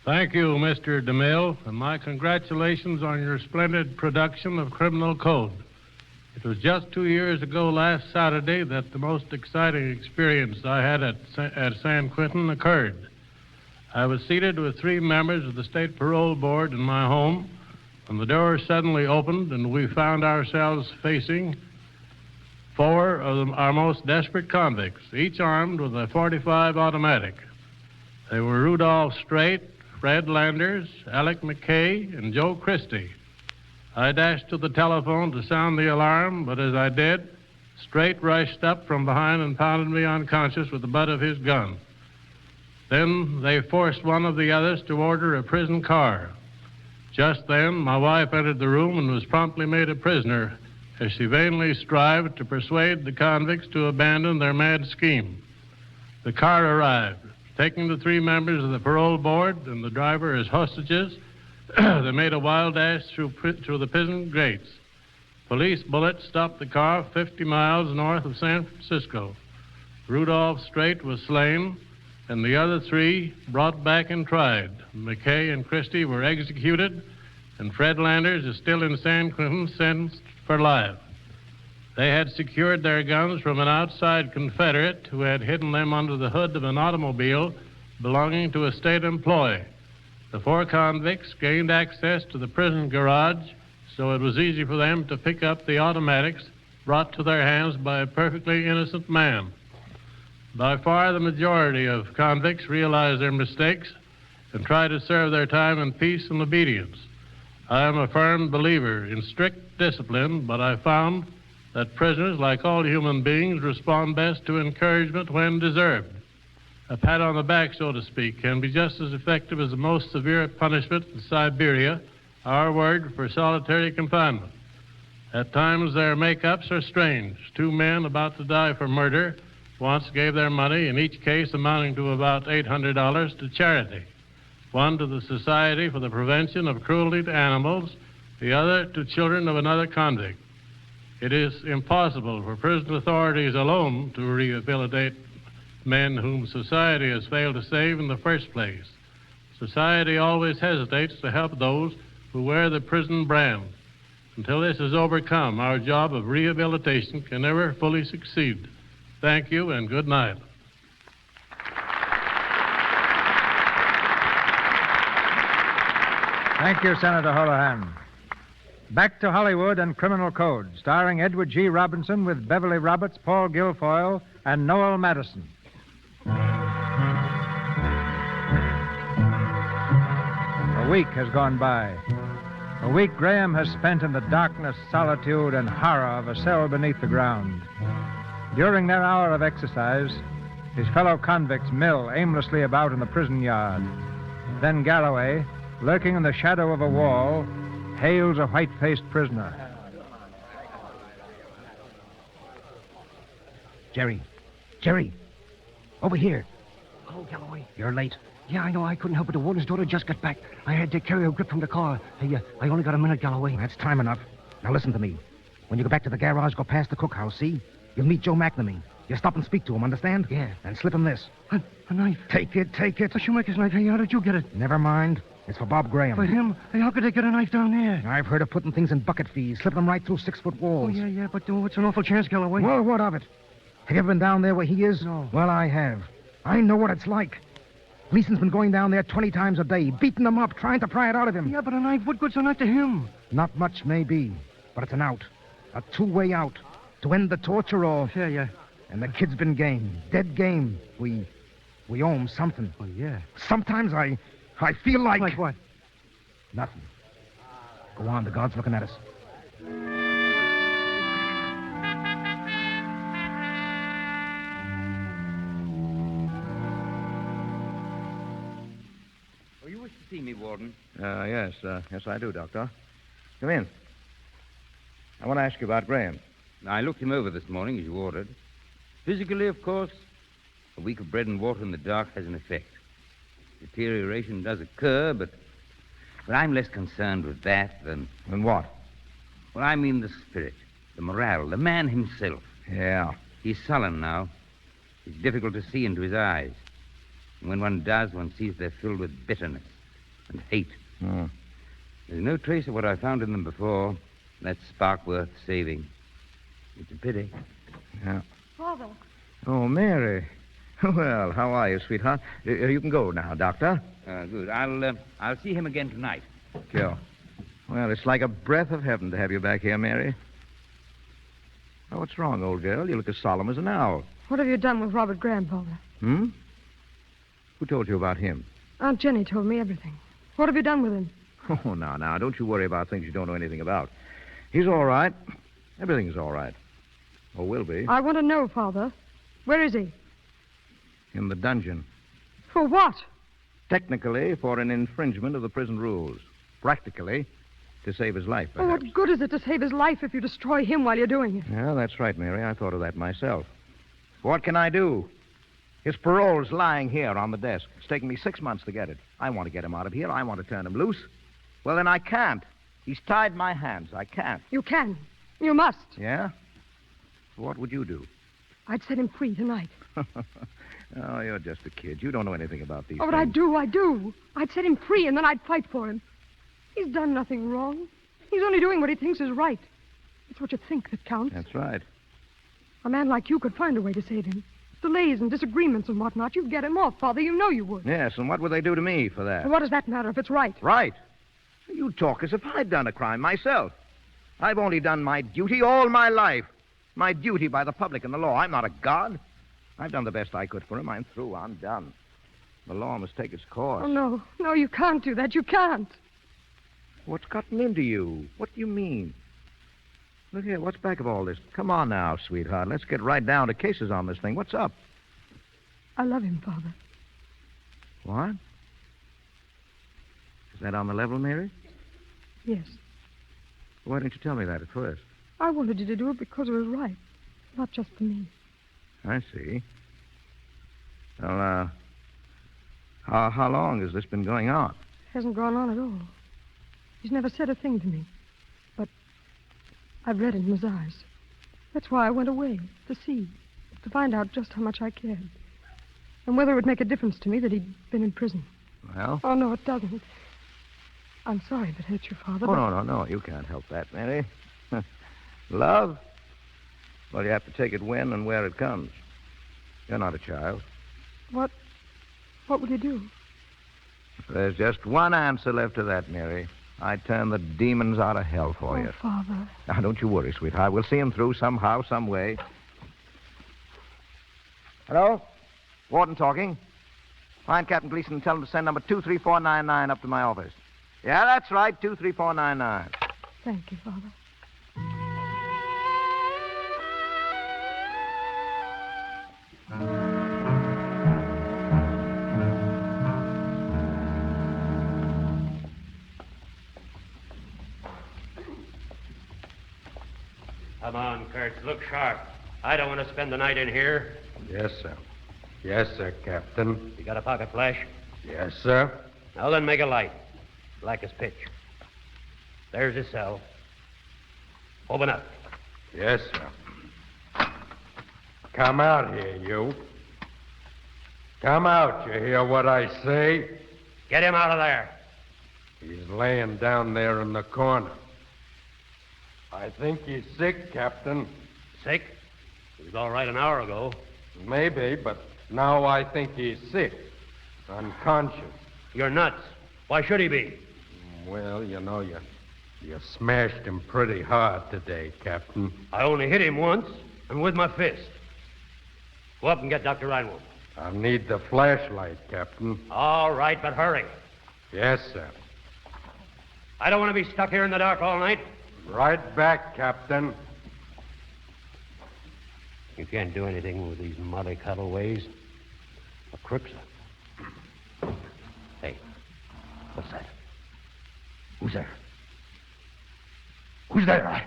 Thank you, Mr. DeMille, and my congratulations on your splendid production of Criminal Code. It was just 2 years ago last Saturday that the most exciting experience I had at San Quentin occurred. I was seated with 3 members of the State Parole Board in my home when the door suddenly opened and we found ourselves facing 4 of our most desperate convicts, each armed with a .45 automatic. They were Rudolph Straight, Fred Landers, Alec McKay, and Joe Christie. I dashed to the telephone to sound the alarm, but as I did, Straight rushed up from behind and pounded me unconscious with the butt of his gun. Then they forced one of the others to order a prison car. Just then, my wife entered the room and was promptly made a prisoner as she vainly strived to persuade the convicts to abandon their mad scheme. The car arrived, taking the 3 members of the parole board and the driver as hostages. They made a wild dash through the prison gates. Police bullets stopped the car 50 miles north of San Francisco. Rudolph Straight was slain, and the other 3 brought back and tried. McKay and Christie were executed, and Fred Landers is still in San Quentin, sentenced for life. They had secured their guns from an outside Confederate who had hidden them under the hood of an automobile belonging to a state employee. The 4 convicts gained access to the prison garage, so it was easy for them to pick up the automatics brought to their hands by a perfectly innocent man. By far the majority of convicts realize their mistakes and try to serve their time in peace and obedience. I am a firm believer in strict discipline, but I found that prisoners, like all human beings, respond best to encouragement when deserved. A pat on the back, so to speak, can be just as effective as the most severe punishment in Siberia, our word for solitary confinement. At times, their make-ups are strange. Two men about to die for murder once gave their money, in each case amounting to about $800, to charity. One to the Society for the Prevention of Cruelty to Animals, the other to children of another convict. It is impossible for prison authorities alone to rehabilitate men whom society has failed to save in the first place. Society always hesitates to help those who wear the prison brand. Until this is overcome, our job of rehabilitation can never fully succeed. Thank you and good night. Thank you, Senator Holohan. Back to Hollywood and Criminal Code, starring Edward G. Robinson with Beverly Roberts, Paul Guilfoyle, and Noel Madison. A week has gone by. A week Graham has spent in the darkness, solitude, and horror of a cell beneath the ground. During their hour of exercise, his fellow convicts mill aimlessly about in the prison yard. Then Galloway, lurking in the shadow of a wall, hails a white-faced prisoner. Jerry. Over here. Oh, Galloway. You're late. Yeah, I know. I couldn't help it. The warden's daughter just got back. I had to carry her grip from the car. Hey, I only got a minute, Galloway. That's time enough. Now listen to me. When you go back to the garage, go past the cookhouse, see? You'll meet Joe McNamee. You stop and speak to him, understand? Yeah. And slip him this. A knife. Take it. A shoemaker's knife. Hey, how did you get it? Never mind. It's for Bob Graham. For him? Hey, how could they get a knife down there? I've heard of putting things in bucket fees, slipping them right through 6-foot walls. Oh, yeah, but it's an awful chance, Galloway. Well, what of it? Have you ever been down there where he is? No. Well, I have. I know what it's like. Gleason's been going down there 20 times a day, beating him up, trying to pry it out of him. Yeah, but a knife, what good's a knife to him? Not much, maybe, but it's an out. A two-way out. To end the torture or... Yeah. And the kid's been game. Dead game. We owe him something. Oh, yeah. Sometimes I feel like... Like what? Nothing. Go on, the guard's looking at us. Oh, you wish to see me, Warden? Yes, I do, Doctor. Come in. I want to ask you about Graham. I looked him over this morning, as you ordered. Physically, of course, a week of bread and water in the dark has an effect. Deterioration does occur, but I'm less concerned with that than... Than what? Well, I mean the spirit, the morale, the man himself. Yeah. He's sullen now. It's difficult to see into his eyes. And when one does, one sees they're filled with bitterness and hate. Oh. There's no trace of what I found in them before. That spark worth saving. It's a pity. Yeah. Father. Oh, Mary. Well, how are you, sweetheart? You can go now, Doctor. Good. I'll see him again tonight. Sure. Well, it's like a breath of heaven to have you back here, Mary. Oh, what's wrong, old girl? You look as solemn as an owl. What have you done with Robert Graham, Father? Who told you about him? Aunt Jenny told me everything. What have you done with him? Oh, now, don't you worry about things you don't know anything about. He's all right. Everything's all right. Or will be. I want to know, Father. Where is he? In the dungeon. For what? Technically, for an infringement of the prison rules. Practically, to save his life, perhaps. Oh, what good is it to save his life if you destroy him while you're doing it? Yeah, that's right, Mary. I thought of that myself. What can I do? His parole's lying here on the desk. It's taken me 6 months to get it. I want to get him out of here. I want to turn him loose. Well, then I can't. He's tied my hands. I can't. You can. You must. Yeah? What would you do? I'd set him free tonight. Oh, you're just a kid. You don't know anything about these Oh, but things. I do. I'd set him free, and then I'd fight for him. He's done nothing wrong. He's only doing what he thinks is right. It's what you think that counts. That's right. A man like you could find a way to save him. Delays and disagreements and whatnot. You'd get him off, Father. You know you would. Yes, and what would they do to me for that? Well, what does that matter if it's right? Right. You talk as if I'd done a crime myself. I've only done my duty all my life. My duty by the public and the law. I'm not a god. I've done the best I could for him. I'm through. I'm done. The law must take its course. Oh, no. No, you can't do that. You can't. What's gotten into you? What do you mean? Look here, what's back of all this? Come on now, sweetheart. Let's get right down to cases on this thing. What's up? I love him, Father. What? Is that on the level, Mary? Yes. Why didn't you tell me that at first? I wanted you to do it because it was right, not just for me. I see. Well, how long has this been going on? It hasn't gone on at all. He's never said a thing to me. But I've read it in his eyes. That's why I went away, to see, to find out just how much I cared. And whether it would make a difference to me that he'd been in prison. Well? Oh, no, it doesn't. I'm sorry if it hurt you, Father. Oh, no. You can't help that, Mary. Love? Well, you have to take it when and where it comes. You're not a child. What will you do? There's just one answer left to that, Mary. I'd turn the demons out of hell for you. Father. Now, don't you worry, sweetheart. We'll see him through somehow, some way. Hello? Warden talking. Find Captain Gleason and tell him to send number 23499 up to my office. Yeah, that's right, 23499. Thank you, Father. Come on, Kurtz, look sharp. I don't want to spend the night in here. Yes, sir. Yes, sir, Captain. You got a pocket flash? Yes, sir. Now then, make a light. Black as pitch. There's his cell. Open up. Yes, sir. Come out here, you. Come out, you hear what I say? Get him out of there. He's laying down there in the corner. I think he's sick, Captain. Sick? He was all right an hour ago. Maybe, but now I think he's sick. Unconscious. You're nuts. Why should he be? Well, you know, you smashed him pretty hard today, Captain. I only hit him once, and with my fist. Go up and get Dr. Reinwald. I'll need the flashlight, Captain. All right, but hurry. Yes, sir. I don't want to be stuck here in the dark all night. Right back, Captain. You can't do anything with these mollycoddle ways. The crooks are... Hey, what's that? Who's there? Who's there?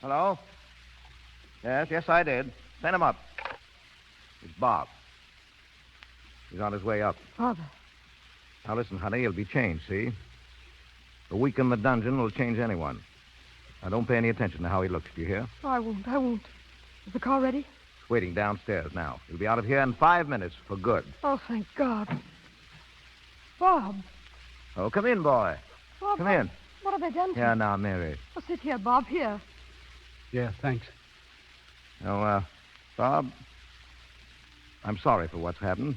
Hello? Yes, I did. Send him up. It's Bob. He's on his way up. Father. Now, listen, honey, he'll be changed, see? A week in the dungeon will change anyone. Now, don't pay any attention to how he looks, do you hear? Oh, I won't. Is the car ready? It's waiting downstairs now. He'll be out of here in 5 minutes for good. Oh, thank God. Bob. Oh, come in, boy. Bob, Come in. What have they done to Here you? now, Mary. Oh, sit here, Bob, here. Yeah, thanks. Now, Bob, I'm sorry for what's happened.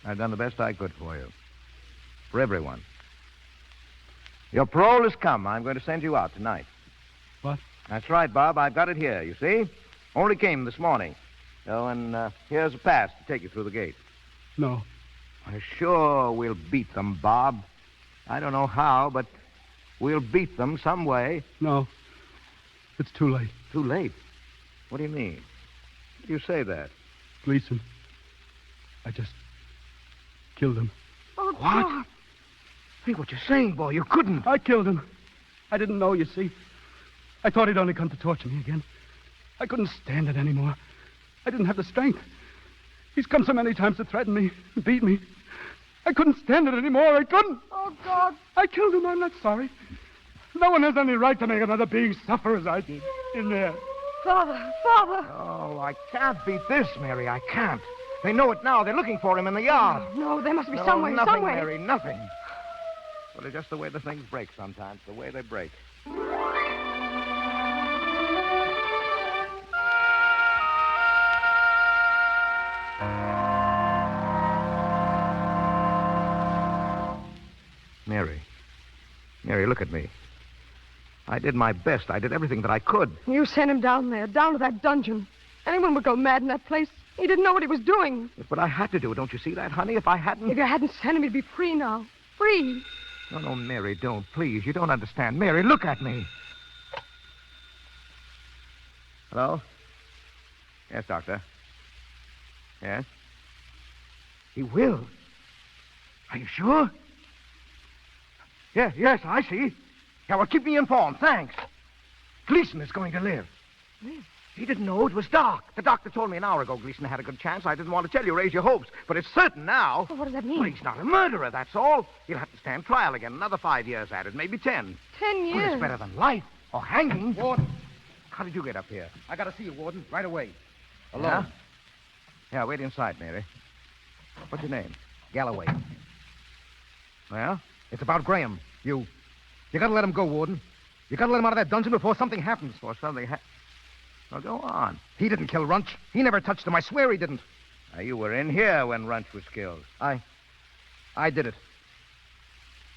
I've done the best I could for you. For everyone. Your parole has come. I'm going to send you out tonight. What? That's right, Bob. I've got it here, you see? Only came this morning. Oh, and here's a pass to take you through the gate. No. Sure, we'll beat them, Bob. I don't know how, but we'll beat them some way. No. It's too late. Too late? What do you mean? How do you say that? Gleason. I just killed him. Oh, What? God. Hey, what you saying, boy? You couldn't. I killed him. I didn't know, you see. I thought he'd only come to torture me again. I couldn't stand it anymore. I didn't have the strength. He's come so many times to threaten me, beat me. I couldn't stand it anymore. I couldn't. Oh, God. I killed him. I'm not sorry. No one has any right to make another being suffer as I did in there. Father. Oh, I can't beat this, Mary. I can't. They know it now. They're looking for him in the yard. No, there must be No, some way, nothing, some way. Mary, nothing. Well, it's just the way the things break sometimes, the way they break. Mary. Mary, look at me. I did my best. I did everything that I could. You sent him down there, down to that dungeon. Anyone would go mad in that place. He didn't know what he was doing. But I had to do it. Don't you see that, honey? If I hadn't... If you hadn't sent him, he'd be free now. Free. No, Mary, don't. Please, you don't understand. Mary, look at me. Hello? Yes, Doctor. Yes? He will. Are you sure? Yes, I see. Yeah, well, keep me informed. Thanks. Gleason is going to live. Live? He didn't know it was Doc. The doctor told me an hour ago Gleason had a good chance. I didn't want to tell you, raise your hopes. But it's certain now. Well, what does that mean? Well, he's not a murderer, that's all. He'll have to stand trial again. Another 5 years at it, maybe 10. 10 years? Well, it's better than life or hanging. Warden. How did you get up here? I got to see you, Warden, right away. Alone? Alone. Yeah, wait inside, Mary. What's your name? Galloway. Well? It's about Graham. You got to let him go, Warden. You got to let him out of that dungeon before something happens. Before something Well, go on. He didn't kill Runch. He never touched him. I swear he didn't. Now, you were in here when Runch was killed. I did it.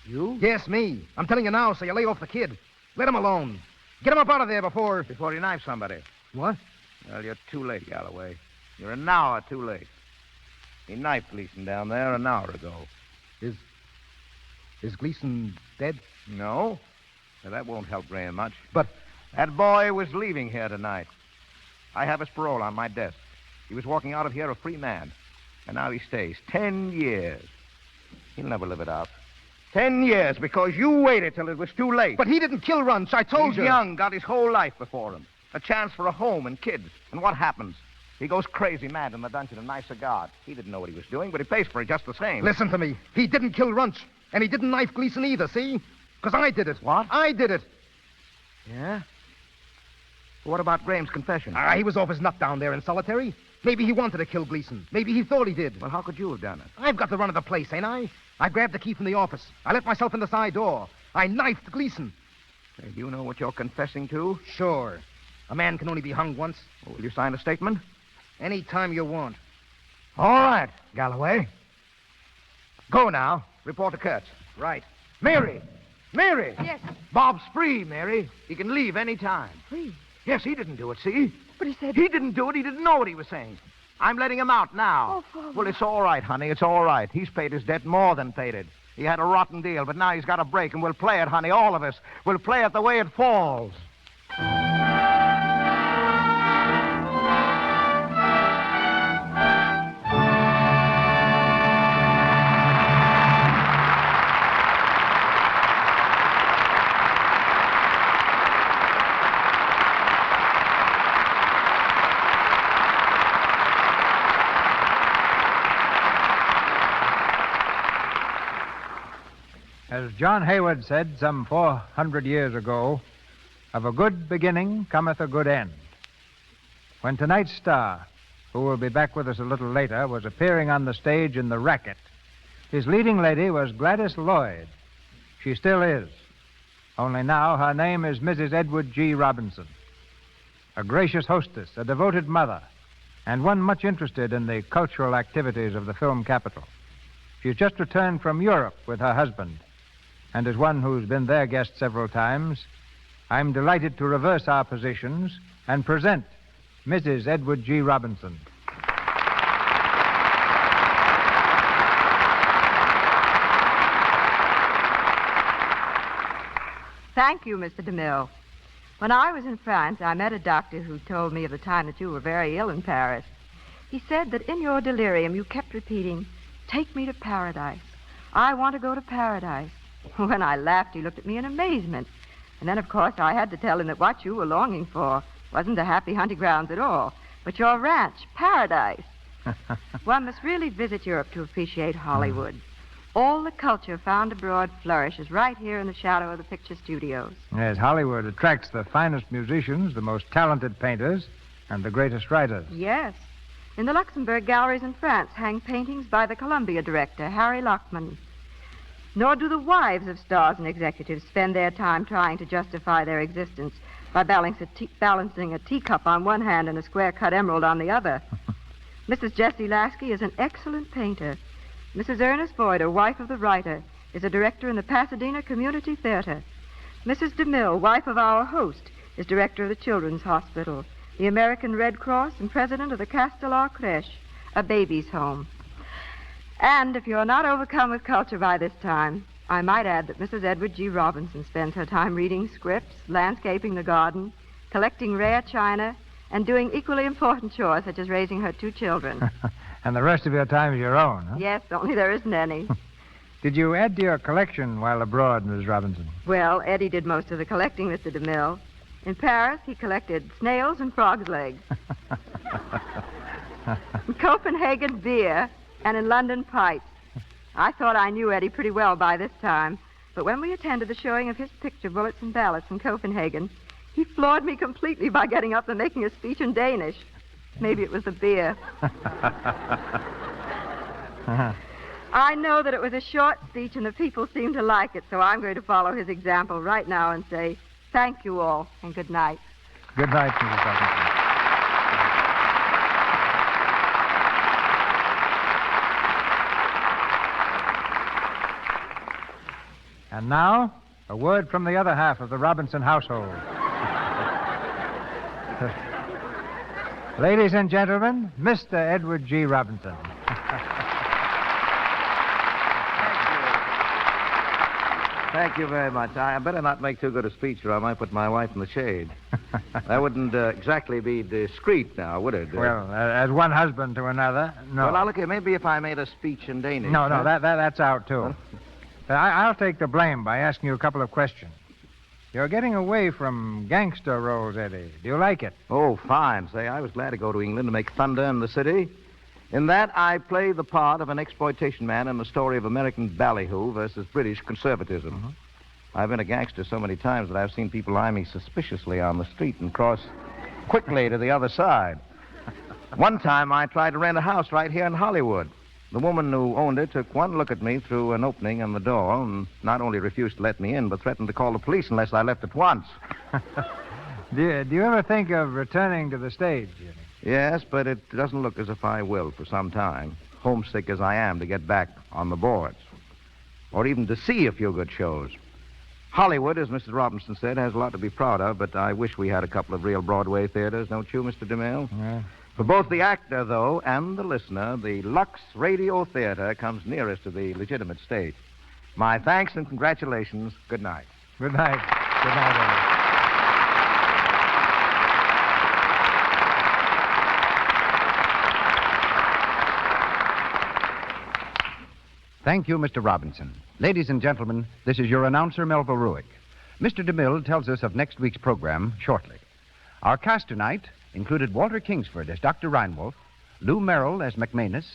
You? Yes, me. I'm telling you now, so you lay off the kid. Let him alone. Get him up out of there before he knifes somebody. What? Well, you're too late, Galloway. You're an hour too late. He knifed Gleason down there an hour ago. Is Gleason dead? No. Now, that won't help Graham much. But that boy was leaving here tonight. I have his parole on my desk. He was walking out of here a free man. And now he stays 10 years. He'll never live it out. 10 years because you waited till it was too late. But he didn't kill Runch. I told you. He's young, got his whole life before him. A chance for a home and kids. And what happens? He goes crazy mad in the dungeon and knifes a guard. He didn't know what he was doing, but he pays for it just the same. Listen to me. He didn't kill Runch. And he didn't knife Gleason either, see? Because I did it. What? I did it. Yeah? Well, what about Graham's confession? He was off his nut down there in solitary. Maybe he wanted to kill Gleason. Maybe he thought he did. Well, how could you have done it? I've got the run of the place, ain't I? I grabbed the key from the office. I let myself in the side door. I knifed Gleason. Hey, do you know what you're confessing to? Sure. A man can only be hung once. Well, will you sign a statement? Any time you want. All right, Galloway. Go now. Report to Kurtz. Right. Mary! Mary! Yes. Bob's free, Mary. He can leave any time. Free? Yes, he didn't do it, see? But he said... He didn't do it. He didn't know what he was saying. I'm letting him out now. Oh, Father. Well, it's all right, honey. It's all right. He's paid his debt, more than paid it. He had a rotten deal, but now he's got a break, and we'll play it, honey, all of us. We'll play it the way it falls. As John Hayward said some 400 years ago, of a good beginning cometh a good end. When tonight's star, who will be back with us a little later, was appearing on the stage in The Racket, his leading lady was Gladys Lloyd. She still is. Only now her name is Mrs. Edward G. Robinson. A gracious hostess, a devoted mother, and one much interested in the cultural activities of the film capital. She's just returned from Europe with her husband. And as one who's been their guest several times, I'm delighted to reverse our positions and present Mrs. Edward G. Robinson. Thank you, Mr. DeMille. When I was in France, I met a doctor who told me of the time that you were very ill in Paris. He said that in your delirium you kept repeating, "Take me to paradise. I want to go to paradise." When I laughed, he looked at me in amazement. And then, of course, I had to tell him that what you were longing for wasn't the happy hunting grounds at all, but your ranch, paradise. One must really visit Europe to appreciate Hollywood. All the culture found abroad flourishes right here in the shadow of the picture studios. Yes, Hollywood attracts the finest musicians, the most talented painters, and the greatest writers. Yes. In the Luxembourg galleries in France hang paintings by the Columbia director, Harry Lockman. Nor do the wives of stars and executives spend their time trying to justify their existence by balancing a teacup on one hand and a square-cut emerald on the other. Mrs. Jessie Lasky is an excellent painter. Mrs. Ernest Boyder, wife of the writer, is a director in the Pasadena Community Theater. Mrs. DeMille, wife of our host, is director of the Children's Hospital, the American Red Cross, and president of the Castelar Creche, a baby's home. And if you're not overcome with culture by this time, I might add that Mrs. Edward G. Robinson spends her time reading scripts, landscaping the garden, collecting rare china, and doing equally important chores such as raising her 2 children. And the rest of your time is your own, huh? Yes, only there isn't any. Did you add to your collection while abroad, Mrs. Robinson? Well, Eddie did most of the collecting, Mr. DeMille. In Paris, he collected snails and frogs' legs. In Copenhagen, beer, and in London, pipes. I thought I knew Eddie pretty well by this time, but when we attended the showing of his picture, Bullets and Ballots, in Copenhagen, he floored me completely by getting up and making a speech in Danish. Maybe it was the beer. I know that it was a short speech and the people seemed to like it, so I'm going to follow his example right now and say thank you all and good night. Good night, Mrs. Robinson. And now, a word from the other half of the Robinson household. Ladies and gentlemen, Mr. Edward G. Robinson. Thank you very much. I better not make too good a speech, or I might put my wife in the shade. That wouldn't exactly be discreet now, would it? Well, as one husband to another, no. Well, now, look here. Maybe if I made a speech in Danish. No, that's out, too. I'll take the blame by asking you a couple of questions. You're getting away from gangster roles, Eddie. Do you like it? Oh, fine. Say, I was glad to go to England to make thunder in the city. In that, I play the part of an exploitation man in the story of American ballyhoo versus British conservatism. Mm-hmm. I've been a gangster so many times that I've seen people eye me suspiciously on the street and cross quickly to the other side. One time, I tried to rent a house right here in Hollywood. The woman who owned it took one look at me through an opening in the door and not only refused to let me in, but threatened to call the police unless I left at once. Do you ever think of returning to the stage, Jimmy? Yes, but it doesn't look as if I will for some time, homesick as I am to get back on the boards, or even to see a few good shows. Hollywood, as Mrs. Robinson said, has a lot to be proud of, but I wish we had a couple of real Broadway theaters, don't you, Mr. DeMille? Yeah. For both the actor, though, and the listener, the Lux Radio Theater comes nearest to the legitimate state. My thanks and congratulations. Good night. Good night. Good night, Eddie. Thank you, Mr. Robinson. Ladies and gentlemen, this is your announcer, Melville Ruick. Mr. DeMille tells us of next week's program shortly. Our cast tonight included Walter Kingsford as Dr. Reinwolf, Lou Merrill as McManus,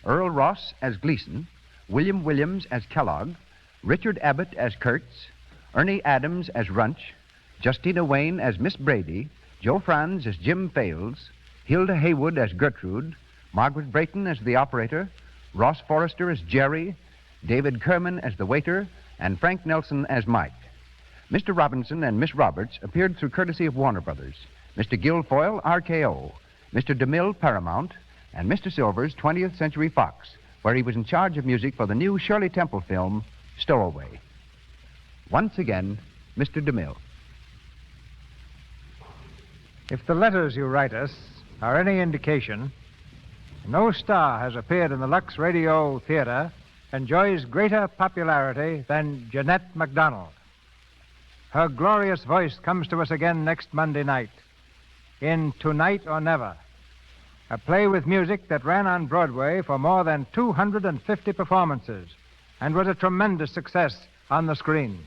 Earl Ross as Gleason, William Williams as Kellogg, Richard Abbott as Kurtz, Ernie Adams as Runch, Justina Wayne as Miss Brady, Joe Franz as Jim Fales, Hilda Haywood as Gertrude, Margaret Brayton as the operator, Ross Forrester as Jerry, David Kerman as the waiter, and Frank Nelson as Mike. Mr. Robinson and Miss Roberts appeared through courtesy of Warner Brothers, Mr. Guilfoyle, RKO, Mr. DeMille, Paramount, and Mr. Silvers, 20th Century Fox, where he was in charge of music for the new Shirley Temple film, Stowaway. Once again, Mr. DeMille. If the letters you write us are any indication, no star has appeared in the Lux Radio Theater enjoys greater popularity than Jeanette MacDonald. Her glorious voice comes to us again next Monday night in Tonight or Never, a play with music that ran on Broadway for more than 250 performances and was a tremendous success on the screen.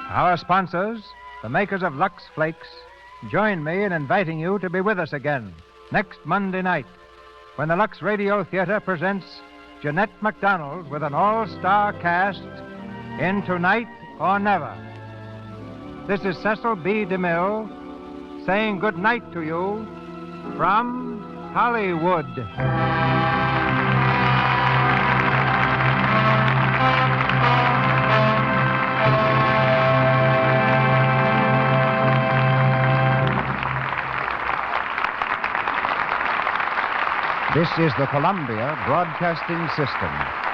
Our sponsors, the makers of Lux Flakes, join me in inviting you to be with us again next Monday night when the Lux Radio Theater presents Jeanette MacDonald with an all-star cast in Tonight or Never. This is Cecil B. DeMille saying good night to you from Hollywood. This is the Columbia Broadcasting System.